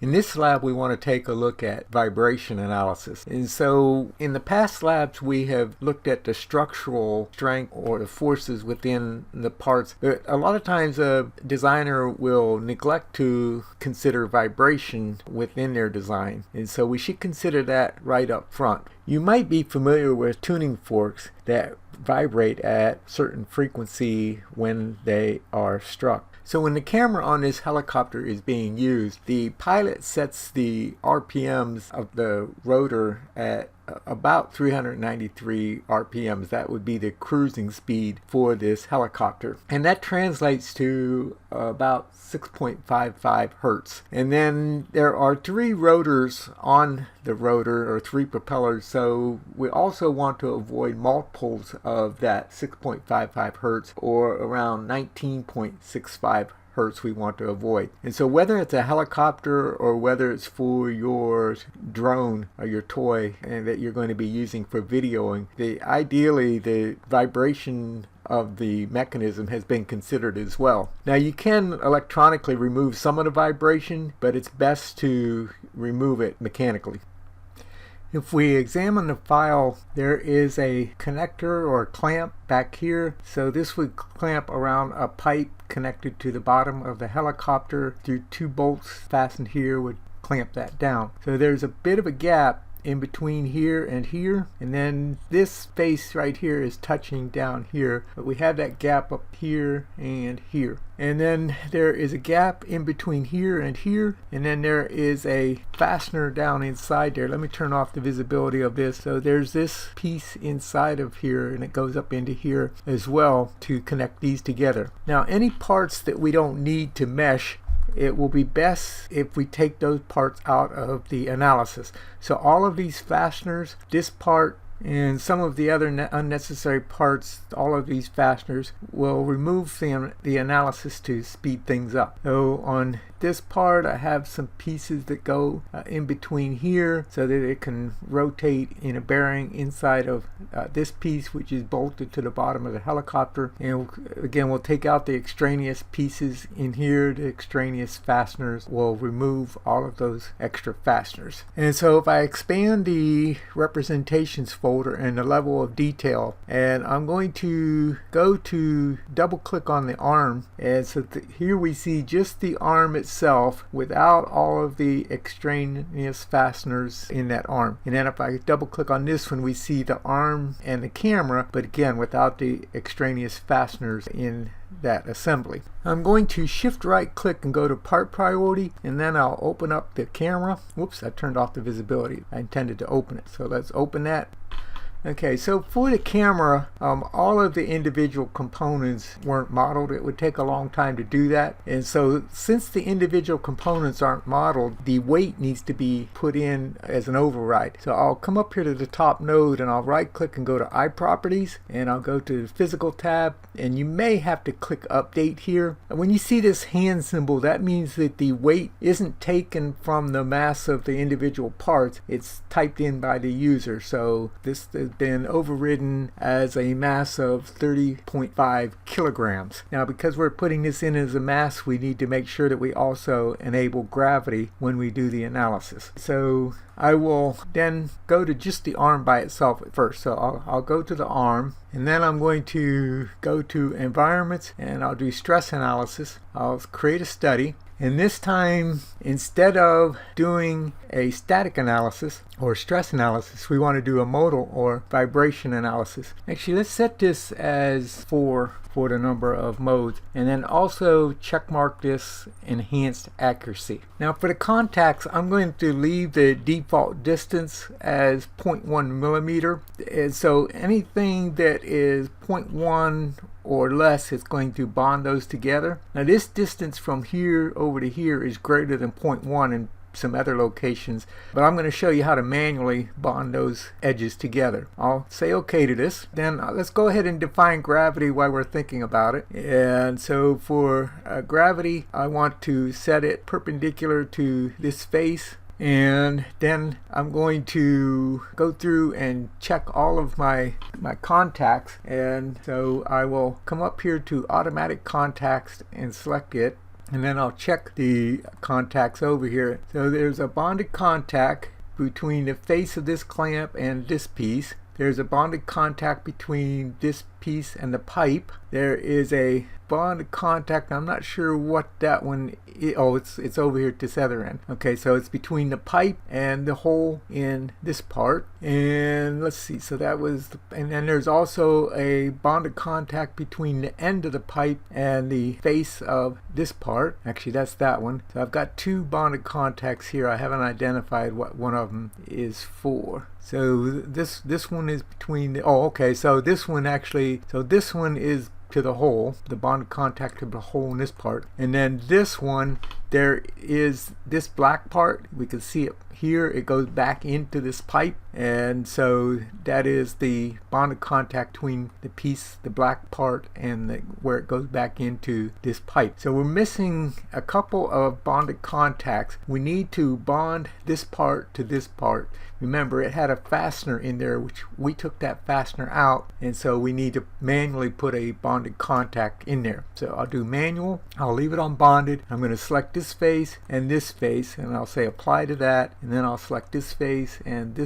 In this lab we want to take a look at vibration analysis. And so in the past labs we have looked at the structural strength or the forces within the parts. But a lot of times a designer will neglect to consider vibration within their design. And so we should consider that right up front. You might be familiar with tuning forks that vibrate at certain frequency when they are struck. So when the camera on this helicopter is being used, the pilot sets the RPMs of the rotor at about 393 RPMs. That would be the cruising speed for this helicopter. And that translates to about 6.55 hertz. And then there are 3 rotors on the rotor, or 3 propellers, so we also want to avoid multiples of that 6.55 hertz, or around 19.65 hertz we want to avoid. And so whether it's a helicopter or whether it's for your drone or your toy that you're going to be using for videoing, ideally the vibration of the mechanism has been considered as well. Now you can electronically remove some of the vibration, but it's best to remove it mechanically. If we examine the file, there is a connector or clamp back here. So this would clamp around a pipe connected to the bottom of the helicopter through 2 bolts fastened here would clamp that down. So there's a bit of a gap in between here, and then this face right here is touching down here, but we have that gap up here and here. And then there is a gap in between here, and then there is a fastener down inside there. Let me turn off the visibility of this. So there's this piece inside of here, and it goes up into here as well to connect these together. Now any parts that we don't need to mesh, it will be best if we take those parts out of the analysis. So all of these fasteners, this part, and some of the other unnecessary parts, all of these fasteners, will remove the analysis to speed things up. So on this part I have some pieces that go in between here so that it can rotate in a bearing inside of this piece, which is bolted to the bottom of the helicopter. And again, we'll take out the extraneous pieces in here. The extraneous fasteners will remove all of those extra fasteners. And so if I expand the representations folder and the level of detail, and I'm going to go to double click on the arm, and so here we see just the arm itself without all of the extraneous fasteners in that arm. And then if I double click on this one, we see the arm and the camera, but again without the extraneous fasteners in that assembly. I'm going to shift right click and go to part priority, and then I'll open up the camera. Whoops, I turned off the visibility. I intended to open it, so let's open that. Okay, so for the camera, all of the individual components weren't modeled. It would take a long time to do that. And so since the individual components aren't modeled, the weight needs to be put in as an override. So I'll come up here to the top node and I'll right click and go to Eye Properties, and I'll go to the Physical tab, and you may have to click Update here. And when you see this hand symbol, that means that the weight isn't taken from the mass of the individual parts. It's typed in by the user. So this been overridden as a mass of 30.5 kilograms. Now because we're putting this in as a mass, we need to make sure that we also enable gravity when we do the analysis. So I will then go to just the arm by itself at first. So I'll go to the arm, and then I'm going to go to environments, and I'll do stress analysis. I'll create a study. And this time, instead of doing a static analysis or stress analysis, we want to do a modal or vibration analysis. Actually, let's set this as 4 for the number of modes, and then also check mark this enhanced accuracy. Now for the contacts, I'm going to leave the default distance as 0.1 millimeter, and so anything that is 0.1 or less is going to bond those together. Now this distance from here over to here is greater than 0.1 in some other locations, but I'm going to show you how to manually bond those edges together. I'll say OK to this. Then let's go ahead and define gravity while we're thinking about it. And so for gravity, I want to set it perpendicular to this face. And then I'm going to go through and check all of my contacts. And so I will come up here to automatic contacts and select it. and then I'll check the contacts over here. So there's a bonded contact between the face of this clamp and this piece. There's a bonded contact between this piece and the pipe. There is a bonded contact, I'm not sure what that one is. Oh, it's over here at this other end. Okay, so it's between the pipe and the hole in this part. And let's see, so that was and then there's also a bonded contact between the end of the pipe and the face of this part. Actually, that's that one. So I've got two bonded contacts here. I haven't identified what one of them is for. So this one is between the, oh, okay, so this one actually, so this one is to the hole, the bonded contact to the hole in this part, and then this one, there is this black part, we can see it here, it goes back into this pipe, and so that is the bonded contact between the piece, the black part, and where it goes back into this pipe. So we're missing a couple of bonded contacts. We need to bond this part to this part. Remember, it had a fastener in there, which we took that fastener out, and so we need to manually put a bonded contact in there. So I'll do manual, I'll leave it on bonded, I'm going to select this face, and I'll say apply to that, and then I'll select this face and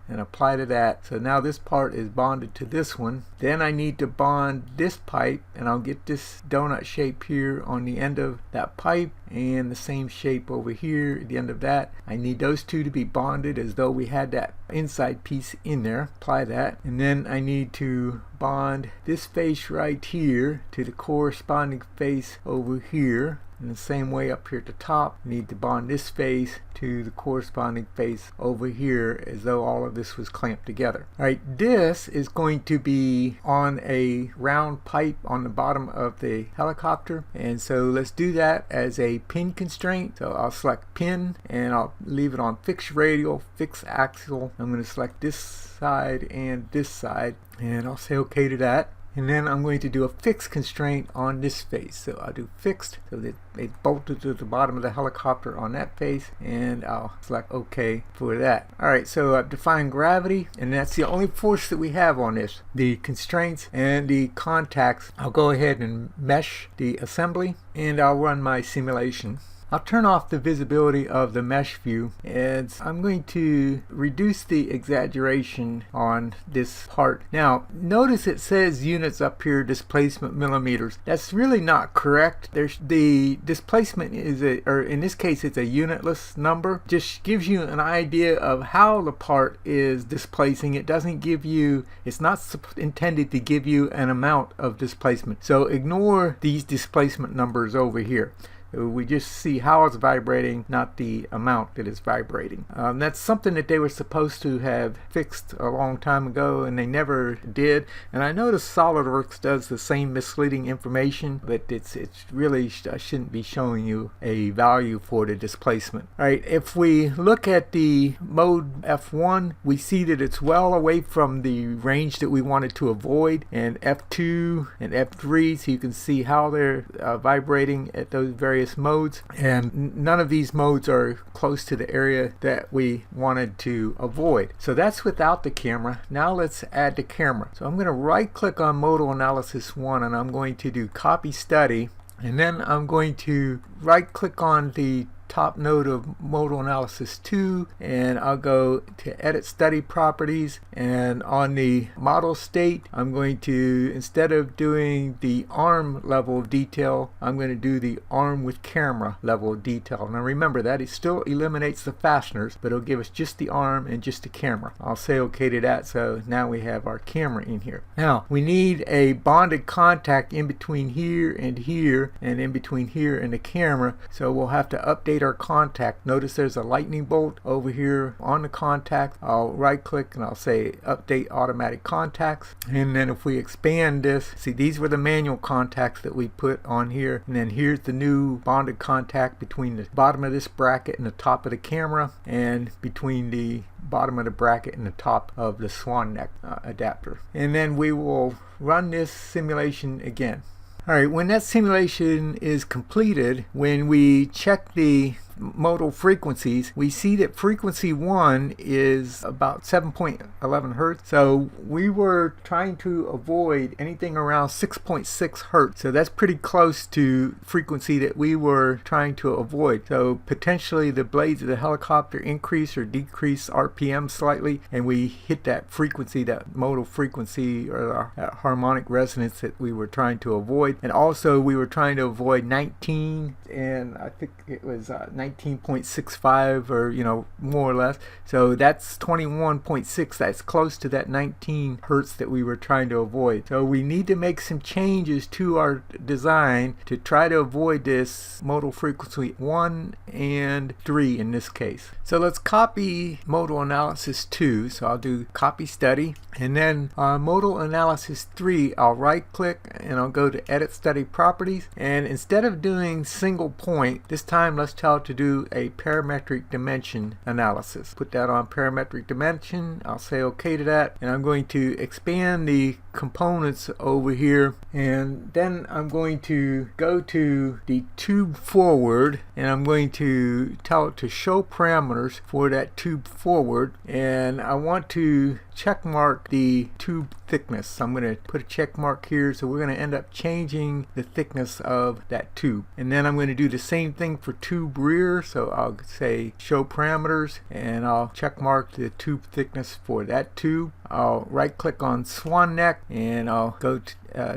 apply to that. So now this part is bonded to this one. Then I need to bond this pipe, and I'll get this donut shape here on the end of that pipe, and the same shape over here at the end of that. I need those two to be bonded as though we had that inside piece in there. Apply that, and then I need to bond this face right here to the corresponding face over here. In the same way up here at the top, I need to bond this face to the corresponding face over here as though all of this was clamped together. Alright, this is going to be on a round pipe on the bottom of the helicopter, and so let's do that as a pin constraint. So I'll select pin, and I'll leave it on fixed radial, fixed axial. I'm going to select this side and this side, and I'll say OK to that. And then I'm going to do a fixed constraint on this face. So I'll do fixed, so that it bolted to the bottom of the helicopter on that face, and I'll select OK for that. Alright, so I've defined gravity, and that's the only force that we have on this. The constraints and the contacts, I'll go ahead and mesh the assembly, and I'll run my simulation. I'll turn off the visibility of the mesh view, and I'm going to reduce the exaggeration on this part. Now notice it says units up here, displacement millimeters. That's really not correct. The displacement is or in this case it's a unitless number. Just gives you an idea of how the part is displacing. It doesn't give you, it's not intended to give you an amount of displacement. So ignore these displacement numbers over here. We just see how it's vibrating, not the amount that is vibrating. That's something that they were supposed to have fixed a long time ago, and they never did. And I noticed SolidWorks does the same misleading information, but it's really shouldn't be showing you a value for the displacement. All right, if we look at the mode F1, we see that it's well away from the range that we wanted to avoid, and F2 and F3, so you can see how they're vibrating at those various modes, and none of these modes are close to the area that we wanted to avoid. So that's without the camera. Now let's add the camera. So I'm going to right click on Modal Analysis 1, and I'm going to do copy study, and then I'm going to right click on the top node of Modal Analysis 2, and I'll go to edit study properties, and on the model state I'm going to, instead of doing the arm level of detail, I'm going to do the arm with camera level of detail. Now remember that it still eliminates the fasteners, but it'll give us just the arm and just the camera. I'll say OK to that, so now we have our camera in here. Now we need a bonded contact in between here and here, and in between here and the camera, so we'll have to update our contact. Notice there's a lightning bolt over here on the contact. I'll right click and I'll say update automatic contacts, and then if we expand this, see these were the manual contacts that we put on here, and then here's the new bonded contact between the bottom of this bracket and the top of the camera, and between the bottom of the bracket and the top of the swan neck adapter. And then we will run this simulation again. Alright, when that simulation is completed, when we check the modal frequencies, we see that frequency 1 is about 7.11 hertz. So we were trying to avoid anything around 6.6 hertz. So that's pretty close to frequency that we were trying to avoid. So potentially the blades of the helicopter increase or decrease RPM slightly, and we hit that frequency, that modal frequency or harmonic resonance that we were trying to avoid. And also we were trying to avoid 19, and I think it was 19.65, or more or less. So that's 21.6. That's close to that 19 hertz that we were trying to avoid. So we need to make some changes to our design to try to avoid this modal frequency 1 and 3 in this case. So let's copy Modal Analysis 2. So I'll do copy study, and then Modal Analysis 3, I'll right click and I'll go to Edit Study Properties, and instead of doing single point, this time let's tell it to do a parametric dimension analysis. Put that on parametric dimension. I'll say OK to that, and I'm going to expand the components over here, and then I'm going to go to the tube forward, and I'm going to tell it to show parameters for that tube forward, and I want to check mark the tube thickness. So I'm going to put a check mark here, so we're going to end up changing the thickness of that tube. And then I'm going to do the same thing for tube rear, so I'll say show parameters, and I'll check mark the tube thickness for that tube. I'll right click on swan neck, and I'll go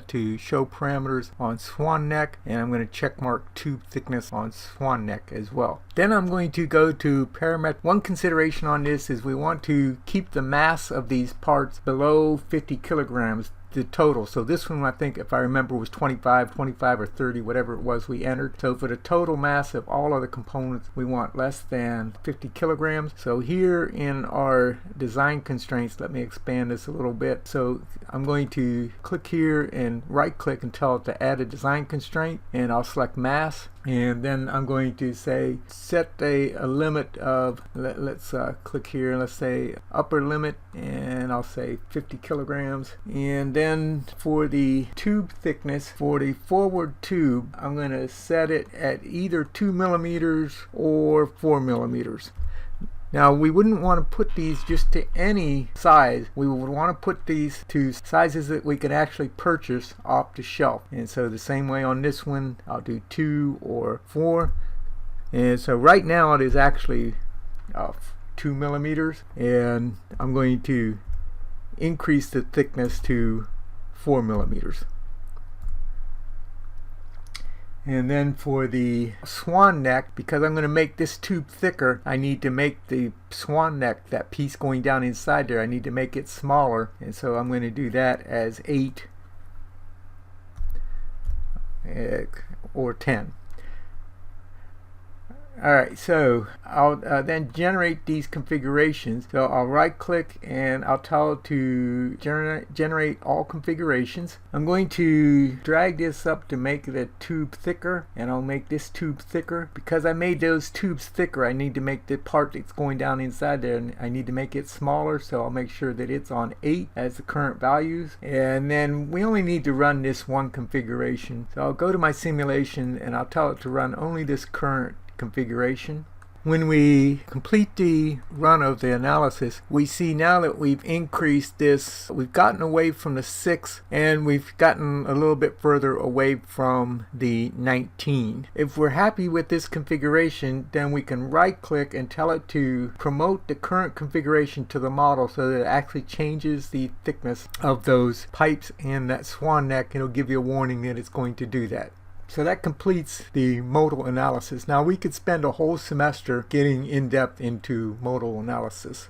to show parameters on swan neck, and I'm going to check mark tube thickness on swan neck as well. Then I'm going to go to parametric. One consideration on this is we want to keep the mass of these parts below 50 kilograms, the total. So this one, I think, if I remember, was 25 or 30, whatever it was we entered. So for the total mass of all of the components, we want less than 50 kilograms. So here in our design constraints, let me expand this a little bit. So I'm going to click here and right click and tell it to add a design constraint, and I'll select mass, and then I'm going to say set a limit of, let's click here and let's say upper limit, and I'll say 50 kilograms. And then for the tube thickness, for the forward tube, I'm going to set it at either 2 millimeters or 4 millimeters. Now we wouldn't want to put these just to any size. We would want to put these to sizes that we can actually purchase off the shelf. And so the same way on this one, I'll do 2 or 4. And so right now it is actually 2 millimeters, and I'm going to increase the thickness to 4 millimeters. And then for the swan neck, because I'm going to make this tube thicker, I need to make the swan neck, that piece going down inside there, I need to make it smaller. And so I'm going to do that as 8 or 10. Alright, so I'll then generate these configurations. So I'll right click and I'll tell it to generate all configurations. I'm going to drag this up to make the tube thicker, and I'll make this tube thicker. Because I made those tubes thicker, I need to make the part that's going down inside there, and I need to make it smaller, so I'll make sure that it's on 8 as the current values. And then we only need to run this one configuration. So I'll go to my simulation and I'll tell it to run only this current configuration. When we complete the run of the analysis, we see now that we've increased this, we've gotten away from the 6 and we've gotten a little bit further away from the 19. If we're happy with this configuration, then we can right click and tell it to promote the current configuration to the model so that it actually changes the thickness of those pipes and that swan neck. It'll give you a warning that it's going to do that. So that completes the modal analysis. Now we could spend a whole semester getting in depth into modal analysis.